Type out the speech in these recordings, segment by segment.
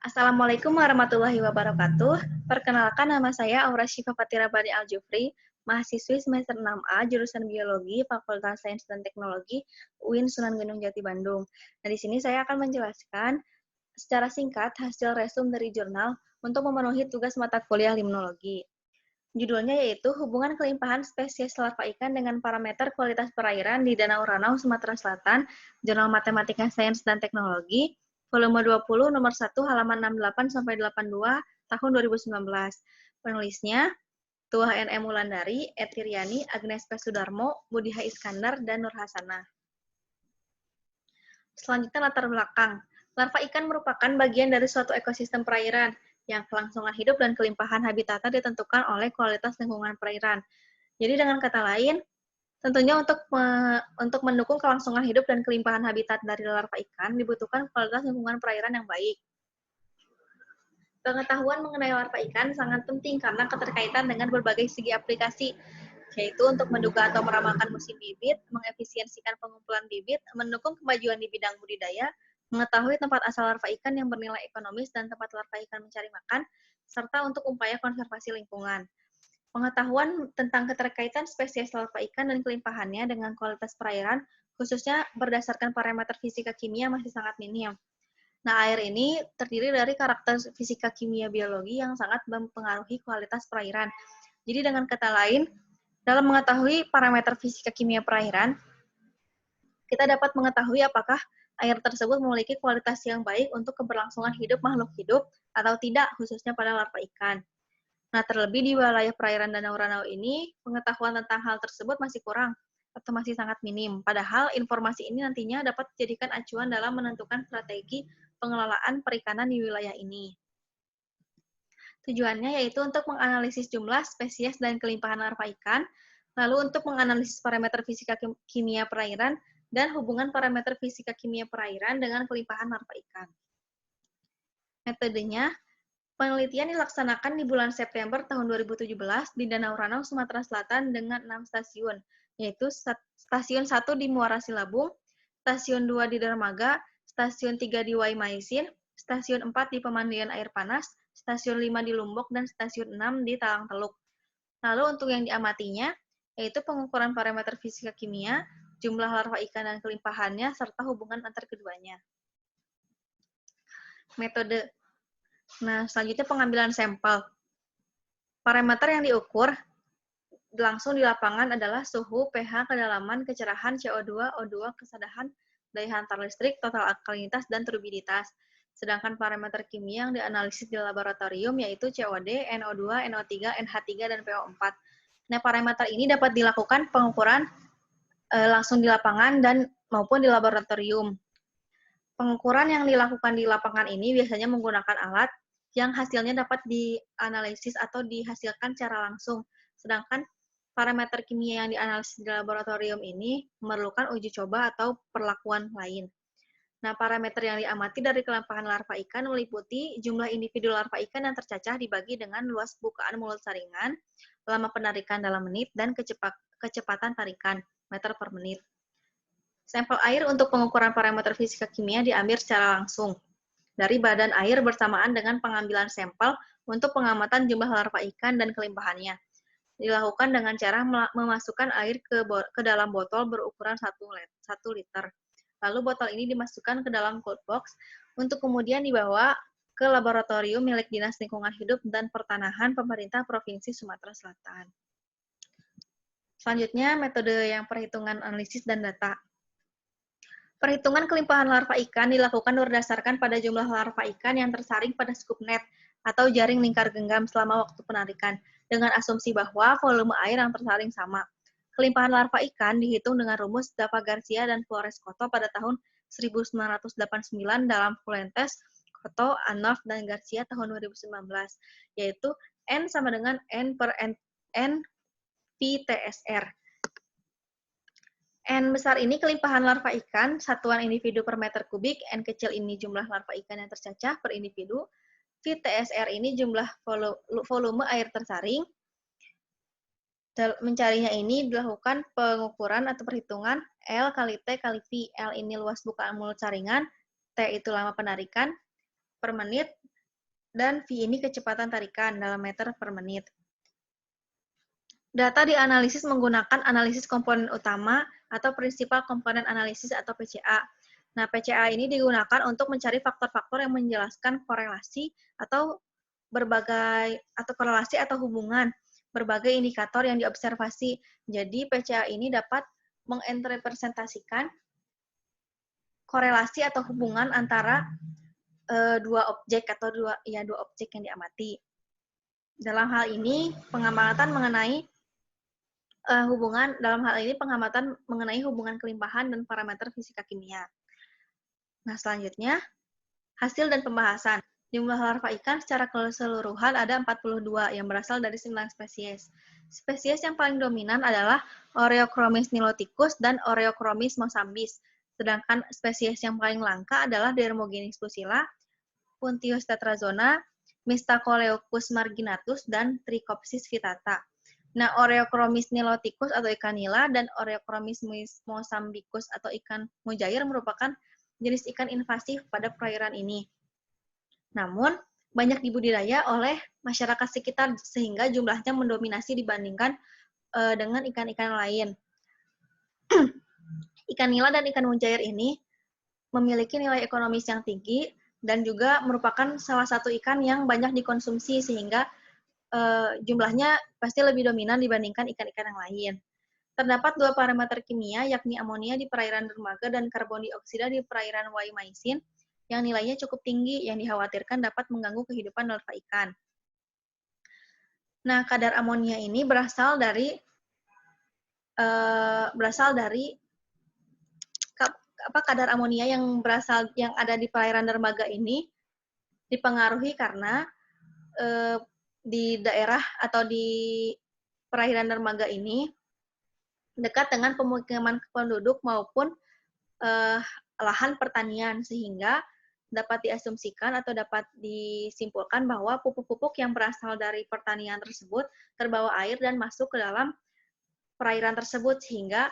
Assalamualaikum warahmatullahi wabarakatuh. Perkenalkan, nama saya Aura Syifa Fatira Bani Aljufri, mahasiswi semester 6A jurusan Biologi Fakultas Sains dan Teknologi UIN Sunan Gunung Jati Bandung. Nah, di sini saya akan menjelaskan secara singkat hasil resum dari jurnal untuk memenuhi tugas mata kuliah limnologi. Judulnya yaitu Hubungan Kelimpahan Spesies Larva Ikan dengan Parameter Kualitas Perairan di Danau Ranau, Sumatera Selatan, Jurnal Matematika Sains dan Teknologi, volume 20, nomor 1, halaman 68-82, tahun 2019. Penulisnya, Tuah N.M. Wulandari, Eti Riani, Agnes P. Sudarmo, Budiha Iskandar, dan Nur Hasanah. Selanjutnya latar belakang. Larva ikan merupakan bagian dari suatu ekosistem perairan, yang kelangsungan hidup dan kelimpahan habitatnya ditentukan oleh kualitas lingkungan perairan. Jadi dengan kata lain, tentunya untuk mendukung kelangsungan hidup dan kelimpahan habitat dari larva ikan dibutuhkan kualitas lingkungan perairan yang baik. Pengetahuan mengenai larva ikan sangat penting karena keterkaitan dengan berbagai segi aplikasi, yaitu untuk menduga atau meramalkan musim bibit, mengefisiensikan pengumpulan bibit, mendukung kemajuan di bidang budidaya, mengetahui tempat asal larva ikan yang bernilai ekonomis dan tempat larva ikan mencari makan, serta untuk upaya konservasi lingkungan. Pengetahuan tentang keterkaitan spesies larva ikan dan kelimpahannya dengan kualitas perairan, khususnya berdasarkan parameter fisika kimia, masih sangat minim. Nah, air ini terdiri dari karakter fisika kimia biologi yang sangat mempengaruhi kualitas perairan. Jadi dengan kata lain, dalam mengetahui parameter fisika kimia perairan, kita dapat mengetahui apakah air tersebut memiliki kualitas yang baik untuk keberlangsungan hidup makhluk hidup atau tidak, khususnya pada larva ikan. Nah, terlebih di wilayah perairan Danau Ranau ini, pengetahuan tentang hal tersebut masih kurang atau masih sangat minim. Padahal informasi ini nantinya dapat dijadikan acuan dalam menentukan strategi pengelolaan perikanan di wilayah ini. Tujuannya yaitu untuk menganalisis jumlah, spesies, dan kelimpahan larva ikan, lalu untuk menganalisis parameter fisika kimia perairan, dan hubungan parameter fisika kimia perairan dengan kelimpahan larva ikan. Metodenya, penelitian dilaksanakan di bulan September tahun 2017 di Danau Ranau, Sumatera Selatan dengan 6 stasiun, yaitu stasiun 1 di Muara Silabung, stasiun 2 di Dermaga, stasiun 3 di Waimaisin, stasiun 4 di Pemandian Air Panas, stasiun 5 di Lombok, dan stasiun 6 di Talang Teluk. Lalu untuk yang diamatinya, yaitu pengukuran parameter fisika kimia, jumlah larva ikan dan kelimpahannya, serta hubungan antar keduanya. Metode. Nah, selanjutnya pengambilan sampel. Parameter yang diukur langsung di lapangan adalah suhu, pH, kedalaman, kecerahan, CO2, O2, kesadahan, daya hantar listrik, total alkalinitas, dan turbiditas. Sedangkan parameter kimia yang dianalisis di laboratorium yaitu COD, NO2, NO3, NH3, dan PO4. Nah, parameter ini dapat dilakukan pengukuran langsung di lapangan dan maupun di laboratorium. Pengukuran yang dilakukan di lapangan ini biasanya menggunakan alat yang hasilnya dapat dianalisis atau dihasilkan secara langsung. Sedangkan parameter kimia yang dianalisis di laboratorium ini memerlukan uji coba atau perlakuan lain. Nah, parameter yang diamati dari kelimpahan larva ikan meliputi jumlah individu larva ikan yang tercacah dibagi dengan luas bukaan mulut saringan, lama penarikan dalam menit, dan kecepatan tarikan meter per menit. Sampel air untuk pengukuran parameter fisika kimia diambil secara langsung dari badan air bersamaan dengan pengambilan sampel untuk pengamatan jumlah larva ikan dan kelimpahannya. Dilakukan dengan cara memasukkan air ke dalam botol berukuran 1 liter. Lalu botol ini dimasukkan ke dalam cold box untuk kemudian dibawa ke laboratorium milik Dinas Lingkungan Hidup dan Pertanahan Pemerintah Provinsi Sumatera Selatan. Selanjutnya, metode yang perhitungan analisis dan data. Perhitungan kelimpahan larva ikan dilakukan berdasarkan pada jumlah larva ikan yang tersaring pada scoop net atau jaring lingkar genggam selama waktu penarikan, dengan asumsi bahwa volume air yang tersaring sama. Kelimpahan larva ikan dihitung dengan rumus Dava Garcia dan Flores Cotto pada tahun 1989 dalam Fuentes, Cotto, Anoff, dan Garcia tahun 2019, yaitu N sama dengan N per N PTSR. N besar ini kelimpahan larva ikan, satuan individu per meter kubik, N kecil ini jumlah larva ikan yang tercacah per individu, VTSR ini jumlah volume air tersaring. Mencarinya ini dilakukan pengukuran atau perhitungan L kali T kali V. L ini luas bukaan mulut saringan, T itu lama penarikan per menit, dan V ini kecepatan tarikan dalam meter per menit. Data dianalisis menggunakan analisis komponen utama atau Principal Component Analysis atau PCA. Nah, PCA ini digunakan untuk mencari faktor-faktor yang menjelaskan korelasi atau korelasi atau hubungan berbagai indikator yang diobservasi. Jadi, PCA ini dapat menginterpretasikan korelasi atau hubungan antara dua objek atau dua objek yang diamati. Dalam hal ini, pengamatan mengenai hubungan kelimpahan dan parameter fisika kimia. Nah, selanjutnya, hasil dan pembahasan. Jumlah larva ikan secara keseluruhan ada 42 yang berasal dari 9 spesies. Spesies yang paling dominan adalah Oreochromis niloticus dan Oreochromis mosambis. Sedangkan spesies yang paling langka adalah Dermogenes pusilla, Puntius tetrazona, Mystacoleocus marginatus, dan Trichopsis vittata. Nah, Oreochromis niloticus atau ikan nila dan Oreochromis mosambicus atau ikan mujair merupakan jenis ikan invasif pada perairan ini. Namun, banyak dibudidaya oleh masyarakat sekitar sehingga jumlahnya mendominasi dibandingkan dengan ikan-ikan lain. Ikan nila dan ikan mujair ini memiliki nilai ekonomis yang tinggi dan juga merupakan salah satu ikan yang banyak dikonsumsi sehingga jumlahnya pasti lebih dominan dibandingkan ikan-ikan yang lain. Terdapat dua parameter kimia, yakni amonia di perairan dermaga dan karbon dioksida di perairan Waimaisin, yang nilainya cukup tinggi, yang dikhawatirkan dapat mengganggu kehidupan larva ikan. Nah, kadar amonia ini berasal dari kadar amonia yang ada di perairan dermaga ini dipengaruhi karena di daerah atau di perairan dermaga ini dekat dengan pemukiman penduduk maupun lahan pertanian, sehingga dapat diasumsikan atau dapat disimpulkan bahwa pupuk-pupuk yang berasal dari pertanian tersebut terbawa air dan masuk ke dalam perairan tersebut, sehingga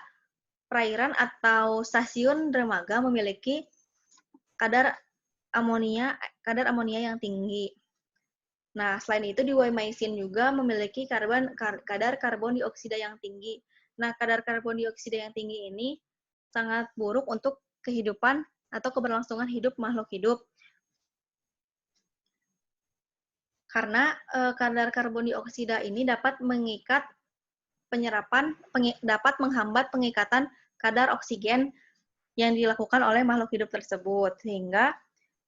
perairan atau stasiun dermaga memiliki kadar amonia yang tinggi. Nah, selain itu di Waimaisin juga memiliki kadar karbon dioksida yang tinggi. Nah, kadar karbon dioksida yang tinggi ini sangat buruk untuk kehidupan atau keberlangsungan hidup makhluk hidup. Karena kadar karbon dioksida ini dapat menghambat pengikatan kadar oksigen yang dilakukan oleh makhluk hidup tersebut, sehingga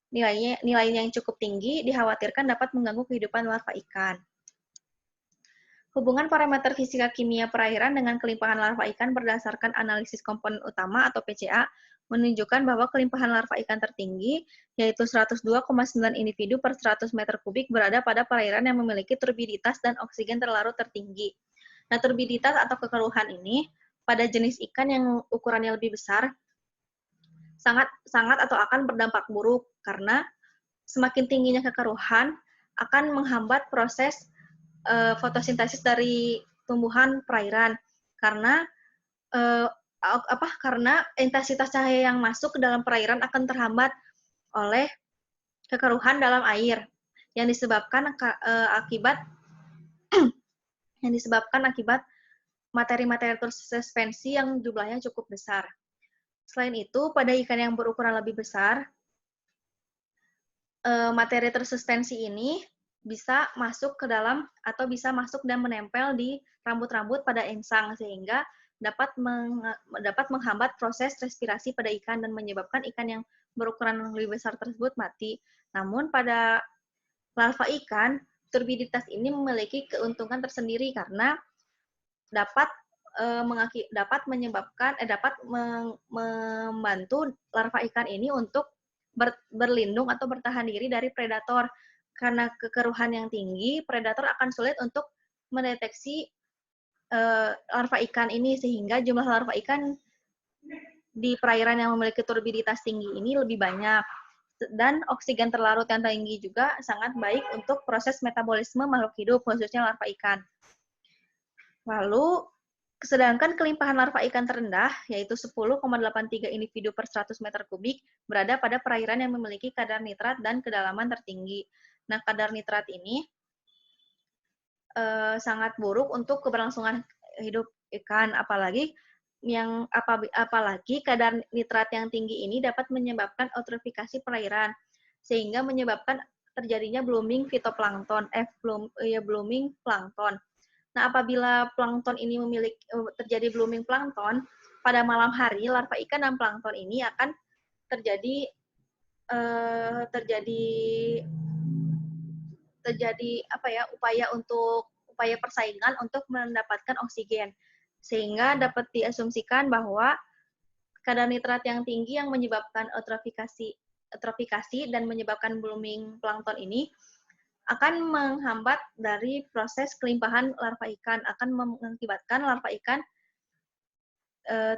nilai yang cukup tinggi dikhawatirkan dapat mengganggu kehidupan larva ikan. Hubungan parameter fisika kimia perairan dengan kelimpahan larva ikan berdasarkan analisis komponen utama atau PCA menunjukkan bahwa kelimpahan larva ikan tertinggi, yaitu 102,9 individu per 100 meter kubik, berada pada perairan yang memiliki turbiditas dan oksigen terlarut tertinggi. Nah, turbiditas atau kekeruhan ini pada jenis ikan yang ukurannya lebih besar sangat atau akan berdampak buruk karena semakin tingginya kekeruhan akan menghambat proses fotosintesis dari tumbuhan perairan karena intensitas cahaya yang masuk ke dalam perairan akan terhambat oleh kekeruhan dalam air yang disebabkan akibat materi-materi tersuspensi yang jumlahnya cukup besar. Selain itu, pada ikan yang berukuran lebih besar, materi tersuspensi ini bisa masuk ke dalam atau bisa masuk dan menempel di rambut-rambut pada insang sehingga dapat menghambat proses respirasi pada ikan dan menyebabkan ikan yang berukuran lebih besar tersebut mati. Namun pada larva ikan, turbiditas ini memiliki keuntungan tersendiri karena dapat membantu larva ikan ini untuk berlindung atau bertahan diri dari predator. Karena kekeruhan yang tinggi, predator akan sulit untuk mendeteksi larva ikan ini, sehingga jumlah larva ikan di perairan yang memiliki turbiditas tinggi ini lebih banyak. Dan oksigen terlarut yang tinggi juga sangat baik untuk proses metabolisme makhluk hidup, khususnya larva ikan. Lalu, sedangkan kelimpahan larva ikan terendah, yaitu 10,83 individu per 100 meter kubik, berada pada perairan yang memiliki kadar nitrat dan kedalaman tertinggi. Nah, kadar nitrat ini sangat buruk untuk keberlangsungan hidup ikan, apalagi kadar nitrat yang tinggi ini dapat menyebabkan eutrofikasi perairan, sehingga menyebabkan terjadinya blooming fitoplankton, blooming plankton. Nah, apabila plankton ini terjadi blooming plankton, pada malam hari larva ikan dan plankton ini akan terjadi upaya persaingan untuk mendapatkan oksigen, sehingga dapat diasumsikan bahwa kadar nitrat yang tinggi yang menyebabkan eutrofikasi dan menyebabkan blooming plankton ini akan menghambat dari proses kelimpahan larva ikan, akan mengakibatkan larva ikan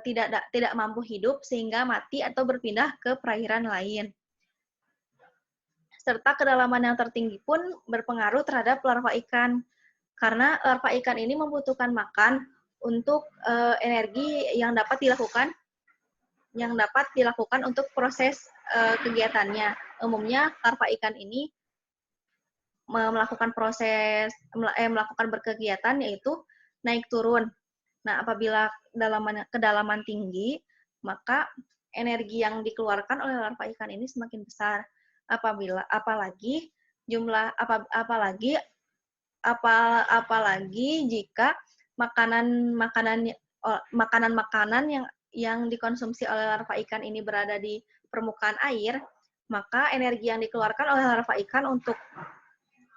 tidak mampu hidup sehingga mati atau berpindah ke perairan lain. Serta kedalaman yang tertinggi pun berpengaruh terhadap larva ikan, karena larva ikan ini membutuhkan makan untuk energi yang dapat dilakukan untuk proses kegiatannya. Umumnya larva ikan ini melakukan berkegiatan, yaitu naik turun. Nah, apabila kedalaman tinggi, maka energi yang dikeluarkan oleh larva ikan ini semakin besar. Apalagi jika makanan yang dikonsumsi oleh larva ikan ini berada di permukaan air, maka energi yang dikeluarkan oleh larva ikan untuk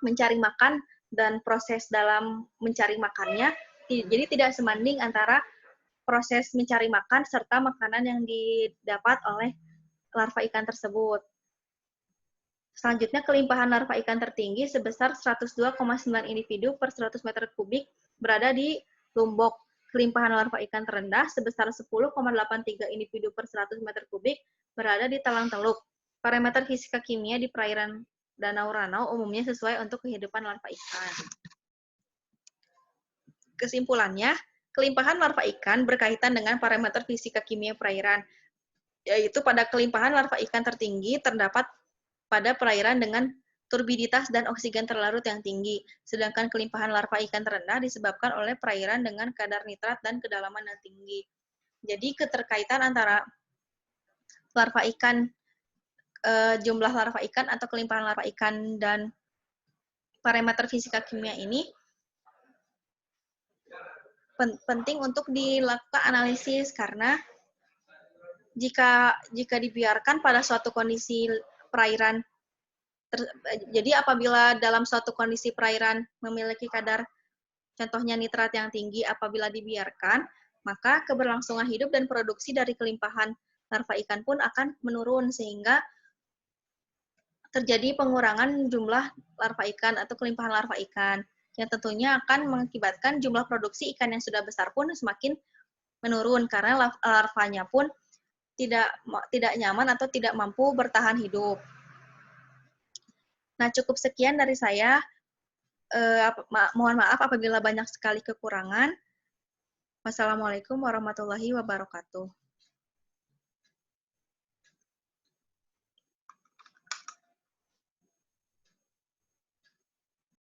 mencari makan dan proses dalam mencari makannya, jadi tidak sebanding antara proses mencari makan serta makanan yang didapat oleh larva ikan tersebut. Selanjutnya, kelimpahan larva ikan tertinggi sebesar 102,9 individu per 100 meter kubik berada di Lombok. Kelimpahan larva ikan terendah sebesar 10,83 individu per 100 meter kubik berada di Talang Teluk. Parameter fisika kimia di perairan Danau Ranau umumnya sesuai untuk kehidupan larva ikan. Kesimpulannya, kelimpahan larva ikan berkaitan dengan parameter fisika kimia perairan, yaitu pada kelimpahan larva ikan tertinggi terdapat pada perairan dengan turbiditas dan oksigen terlarut yang tinggi, sedangkan kelimpahan larva ikan terendah disebabkan oleh perairan dengan kadar nitrat dan kedalaman yang tinggi. Jadi keterkaitan antara larva ikan, jumlah larva ikan atau kelimpahan larva ikan dan parameter fisika kimia ini penting untuk dilakukan analisis, karena jika dibiarkan pada suatu kondisi perairan, jadi apabila dalam suatu kondisi perairan memiliki kadar contohnya nitrat yang tinggi, apabila dibiarkan, maka keberlangsungan hidup dan produksi dari kelimpahan larva ikan pun akan menurun, sehingga terjadi pengurangan jumlah larva ikan atau kelimpahan larva ikan, yang tentunya akan mengakibatkan jumlah produksi ikan yang sudah besar pun semakin menurun, karena larvanya pun tidak nyaman atau tidak mampu bertahan hidup. Nah, cukup sekian dari saya. Mohon maaf apabila banyak sekali kekurangan. Wassalamualaikum warahmatullahi wabarakatuh.